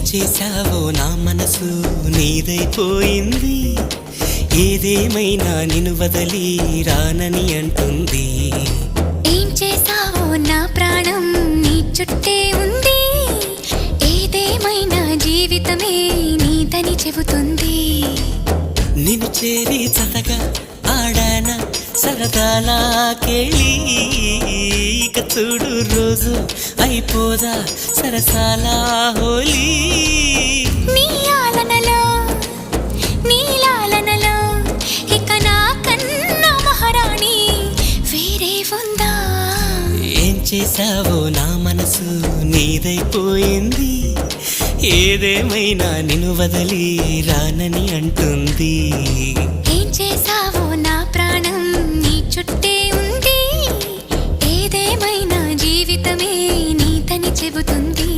చేశావో నా మనసు నీదైపోయింది, ఏదేమైనా నిన్ను వదలి రానని అంటుంది. ఏం చేశావో నా ప్రాణం నీ చుట్టే ఉంది, ఏదేమైనా జీవితమే నీదని చెబుతుంది. నిన్ను చేరి చతగా ఆడాన సరదాలా కేళి, ఇక చూడు రోజు అయిపోదా సరసాల హోలీ. నీ ఆలనలో నీ లాలనలో ఇక నా కన్నా మహారాణి వేరే ఉందా? ఏం చేశావో నా మనసు నీదైపోయింది, ఏదేమైనా నిన్ను వదలి రానని అంటుంది. ఏం చేశావో నా ప్రాణం నీ చుట్టే ఉంది, ఏదేమైనా జీవితమే నీదని చెబుతుంది.